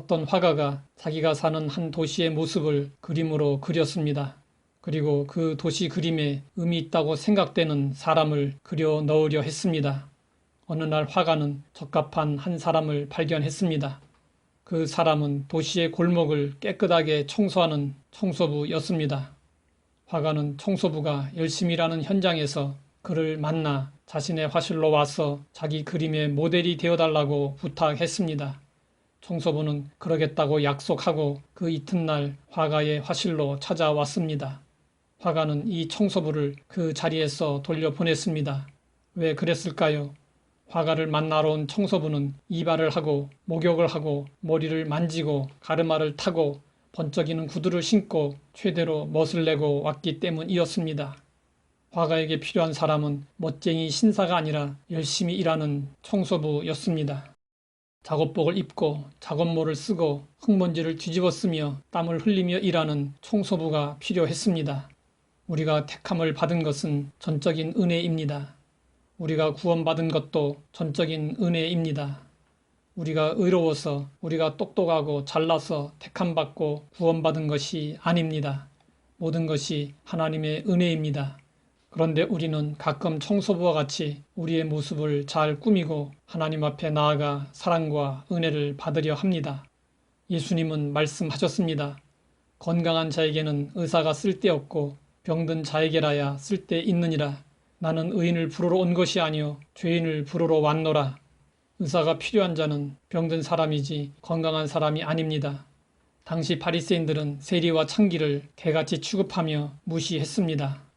어떤 화가가 자기가 사는 한 도시의 모습을 그림으로 그렸습니다. 그리고 그 도시 그림에 의미 있다고 생각되는 사람을 그려 넣으려 했습니다. 어느 날 화가는 적합한 한 사람을 발견했습니다. 그 사람은 도시의 골목을 깨끗하게 청소하는 청소부였습니다. 화가는 청소부가 열심히 일하는 현장에서 그를 만나 자신의 화실로 와서 자기 그림의 모델이 되어달라고 부탁했습니다. 청소부는 그러겠다고 약속하고 그 이튿날 화가의 화실로 찾아왔습니다. 화가는 이 청소부를 그 자리에서 돌려보냈습니다. 왜 그랬을까요? 화가를 만나러 온 청소부는 이발을 하고 목욕을 하고 머리를 만지고 가르마를 타고 번쩍이는 구두를 신고 최대로 멋을 내고 왔기 때문이었습니다. 화가에게 필요한 사람은 멋쟁이 신사가 아니라 열심히 일하는 청소부였습니다. 작업복을 입고 작업모를 쓰고 흙먼지를 뒤집어 쓰며 땀을 흘리며 일하는 청소부가 필요했습니다. 우리가 택함을 받은 것은 전적인 은혜입니다. 우리가 구원받은 것도 전적인 은혜입니다. 우리가 의로워서, 우리가 똑똑하고 잘나서 택함받고 구원받은 것이 아닙니다. 모든 것이 하나님의 은혜입니다. 그런데 우리는 가끔 청소부와 같이 우리의 모습을 잘 꾸미고 하나님 앞에 나아가 사랑과 은혜를 받으려 합니다. 예수님은 말씀하셨습니다. 건강한 자에게는 의사가 쓸데없고 병든 자에게라야 쓸데있느니라. 나는 의인을 부르러 온 것이 아니요 죄인을 부르러 왔노라. 의사가 필요한 자는 병든 사람이지 건강한 사람이 아닙니다. 당시 바리새인들은 세리와 창기를 개같이 취급하며 무시했습니다.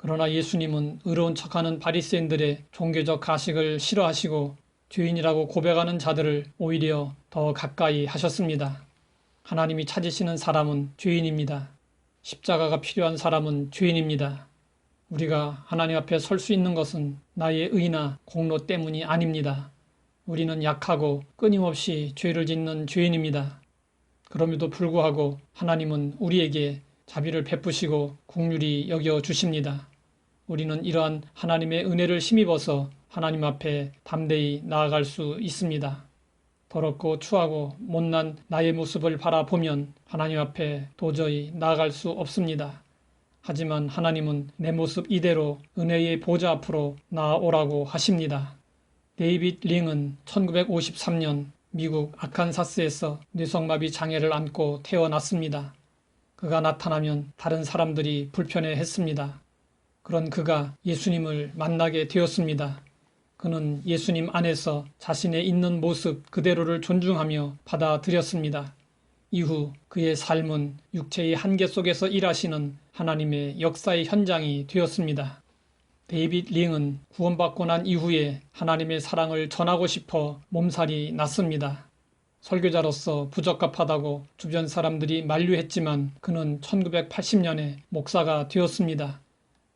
그러나 예수님은 의로운 척하는 바리새인들의 종교적 가식을 싫어하시고 죄인이라고 고백하는 자들을 오히려 더 가까이 하셨습니다. 하나님이 찾으시는 사람은 죄인입니다. 십자가가 필요한 사람은 죄인입니다. 우리가 하나님 앞에 설 수 있는 것은 나의 의나 공로 때문이 아닙니다. 우리는 약하고 끊임없이 죄를 짓는 죄인입니다. 그럼에도 불구하고 하나님은 우리에게 자비를 베푸시고 긍휼히 여겨 주십니다. 우리는 이러한 하나님의 은혜를 힘입어서 하나님 앞에 담대히 나아갈 수 있습니다. 더럽고 추하고 못난 나의 모습을 바라보면 하나님 앞에 도저히 나아갈 수 없습니다. 하지만 하나님은 내 모습 이대로 은혜의 보좌 앞으로 나아오라고 하십니다. 데이빗 링은 1953년 미국 아칸사스에서 뇌성마비 장애를 안고 태어났습니다. 그가 나타나면 다른 사람들이 불편해했습니다. 그런 그가 예수님을 만나게 되었습니다. 그는 예수님 안에서 자신의 있는 모습 그대로를 존중하며 받아들였습니다. 이후 그의 삶은 육체의 한계 속에서 일하시는 하나님의 역사의 현장이 되었습니다. 데이빗 링은 구원받고 난 이후에 하나님의 사랑을 전하고 싶어 몸살이 났습니다. 설교자로서 부적합하다고 주변 사람들이 만류했지만 그는 1980년에 목사가 되었습니다.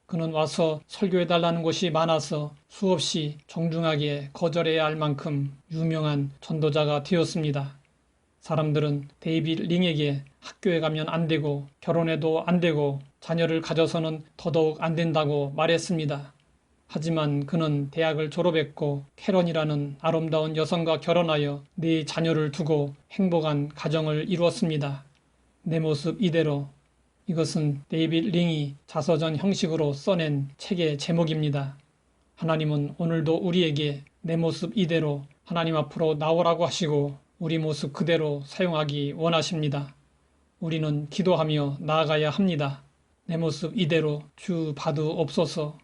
그는 와서 설교해달라는 곳이 많아서 수없이 정중하게 거절해야 할 만큼 유명한 전도자가 되었습니다. 사람들은 데이빗 링에게 학교에 가면 안 되고 결혼해도 안 되고 자녀를 가져서는 더더욱 안 된다고 말했습니다. 하지만 그는 대학을 졸업했고 캐런이라는 아름다운 여성과 결혼하여 네 자녀를 두고 행복한 가정을 이루었습니다. 내 모습 이대로. 이것은 데이빗 링이 자서전 형식으로 써낸 책의 제목입니다. 하나님은 오늘도 우리에게 내 모습 이대로 하나님 앞으로 나오라고 하시고 우리 모습 그대로 사용하기 원하십니다. 우리는 기도하며 나아가야 합니다. 내 모습 이대로 주 받으옵소서.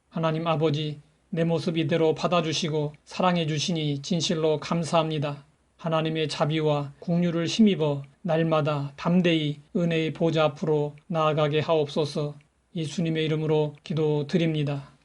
하나님 아버지, 내 모습 이대로 받아주시고 사랑해 주시니 진실로 감사합니다. 하나님의 자비와 긍휼을 힘입어 날마다 담대히 은혜의 보좌 앞으로 나아가게 하옵소서. 예수님의 이름으로 기도드립니다.